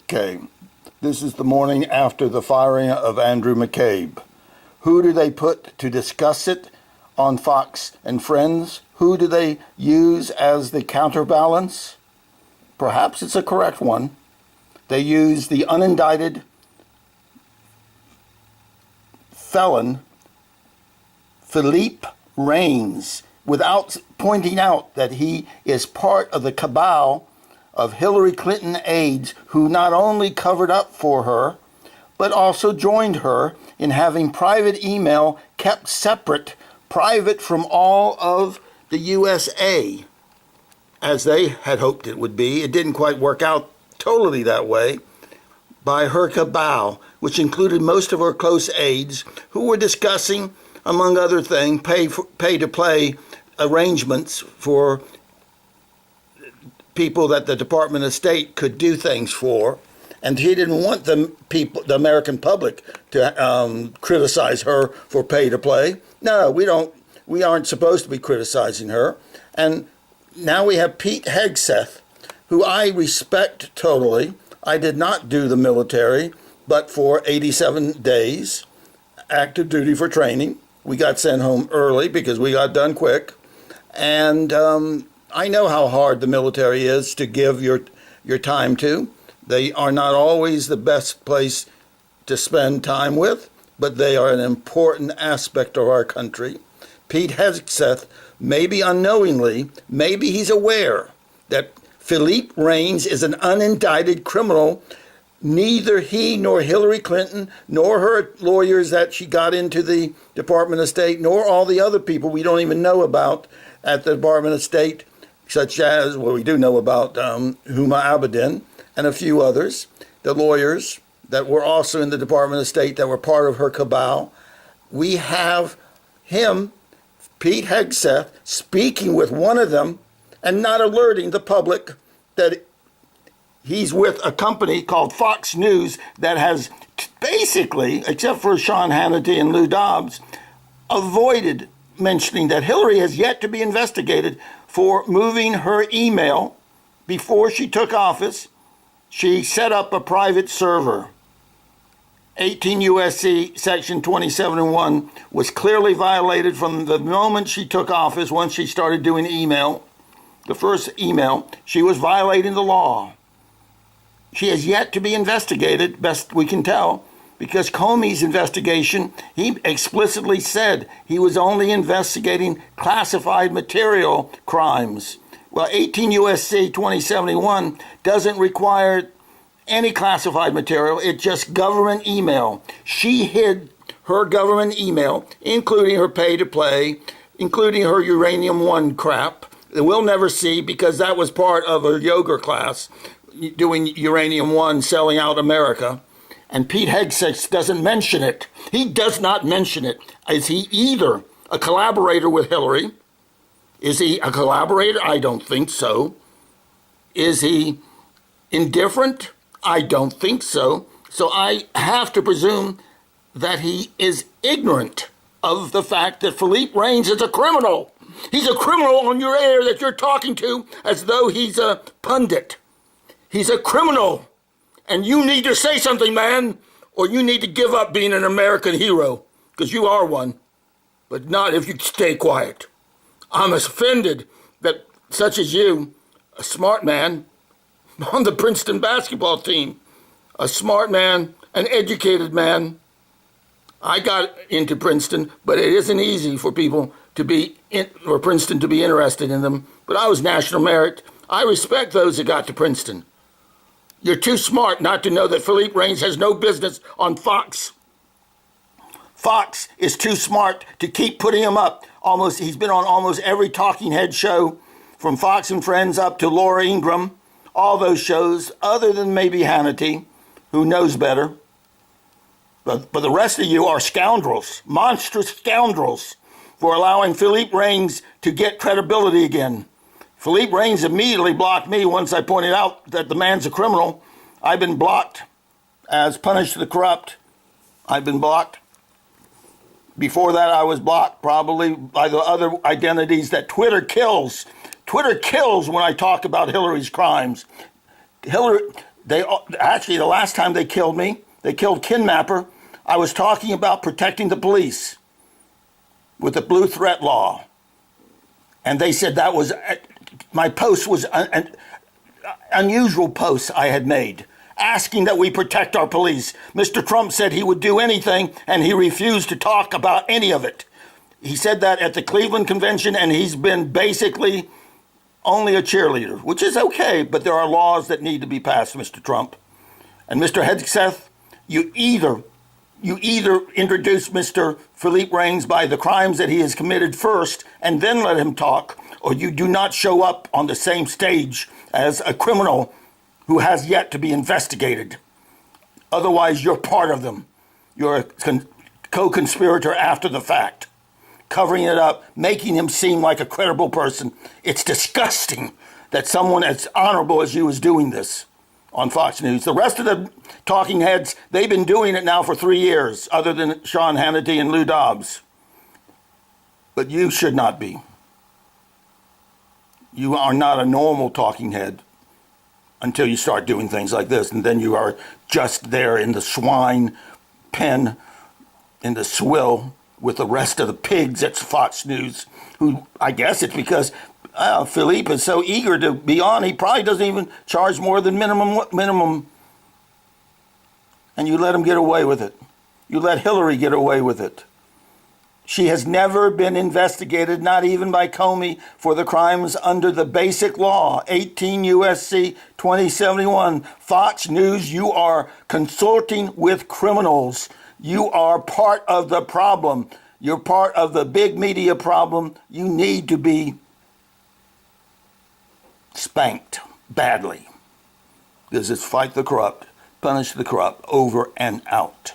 Okay, this is the morning after the firing of Andrew McCabe. Who do they put to discuss it on Fox and Friends? Who do they use as the counterbalance? Perhaps it's a correct one. They use the unindicted felon Philippe Reines, without pointing out that he is part of the cabal of Hillary Clinton aides who not only covered up for her, but also joined her in having private email kept separate, private from all of the USA, as they had hoped it would be. It didn't quite work out totally that way, by her cabal, which included most of her close aides, who were discussing, among other things, pay-to-play arrangements for people that the Department of State could do things for. And he didn't want the the American public, to criticize her for pay-to-play. No, we aren't supposed to be criticizing her. And now we have Pete Hegseth, who I respect totally. I did not do the military, but for 87 days, active duty for training. We got sent home early because we got done quick. And I know how hard the military is to give your time to. They are not always the best place to spend time with, but they are an important aspect of our country. Pete Hegseth, maybe unknowingly, maybe he's aware that Philippe Reines is an unindicted criminal. Neither he nor Hillary Clinton, nor her lawyers that she got into the Department of State, nor all the other people we don't even know about at the Department of State, such as, well, we do know about Huma Abedin and a few others, the lawyers that were also in the Department of State that were part of her cabal. We have him, Pete Hegseth, speaking with one of them and not alerting the public that he's with a company called Fox News that has basically, except for Sean Hannity and Lou Dobbs, avoided mentioning that Hillary has yet to be investigated for moving her email. Before she took office, she set up a private server. 18 U.S.C. Section 27(1) was clearly violated from the moment she took office. Once she started doing email, the first email, she was violating the law. She has yet to be investigated, best we can tell, because Comey's investigation, he explicitly said he was only investigating classified material crimes. Well, 18 U.S.C. 2071 doesn't require any classified material. It's just government email. She hid her government email, including her pay-to-play, including her Uranium One crap that we'll never see because that was part of a yoga class doing Uranium One, selling out America. And Pete Hegseth doesn't mention it. He does not mention it. Is he either a collaborator with Hillary? Is he a collaborator? I don't think so. Is he indifferent? I don't think so. So I have to presume that he is ignorant of the fact that Philippe Reines is a criminal. He's a criminal on your air that you're talking to as though he's a pundit. He's a criminal. And you need to say something, man, or you need to give up being an American hero, because you are one, but not if you stay quiet. I'm offended that such as you, a smart man on the Princeton basketball team, a smart man, an educated man. I got into Princeton, but it isn't easy for people to be or Princeton to be interested in them. But I was national merit. I respect those that got to Princeton. You're too smart not to know that Philippe Reines has no business on Fox. Fox is too smart to keep putting him up. He's been on almost every talking head show, from Fox and Friends up to Laura Ingraham, all those shows, other than maybe Hannity, who knows better. But the rest of you are scoundrels, monstrous scoundrels, for allowing Philippe Reines to get credibility again. Philippe Reines immediately blocked me once I pointed out that the man's a criminal. I've been blocked as Punish the Corrupt. I've been blocked. Before that, I was blocked probably by the other identities that Twitter kills. Twitter kills when I talk about Hillary's crimes. They actually, the last time they killed me, they killed Kidnapper. I was talking about protecting the police with the blue threat law. And they said that was, my post was an unusual post I had made, asking that we protect our police. Mr. Trump said he would do anything, and he refused to talk about any of it. He said that at the Cleveland Convention, and he's been basically only a cheerleader, which is okay, but there are laws that need to be passed, Mr. Trump. And Mr. Hegseth, you either introduce Mr. Philippe Reines by the crimes that he has committed first and then let him talk, or you do not show up on the same stage as a criminal who has yet to be investigated. Otherwise, you're part of them. You're a co-conspirator after the fact, covering it up, making him seem like a credible person. It's disgusting that someone as honorable as you is doing this on Fox News. The rest of the talking heads, they've been doing it now for 3 years, other than Sean Hannity and Lou Dobbs. But you should not be. You are not a normal talking head until you start doing things like this, and then you are just there in the swine pen, in the swill, with the rest of the pigs at Fox News, who I guess it's because Philippe is so eager to be on, he probably doesn't even charge more than minimum. And you let him get away with it. You let Hillary get away with it. She has never been investigated, not even by Comey, for the crimes under the basic law, 18 U.S.C. 2071. Fox News, you are consorting with criminals. You are part of the problem. You're part of the big media problem. You need to be spanked badly. This is fight the corrupt, punish the corrupt, over and out.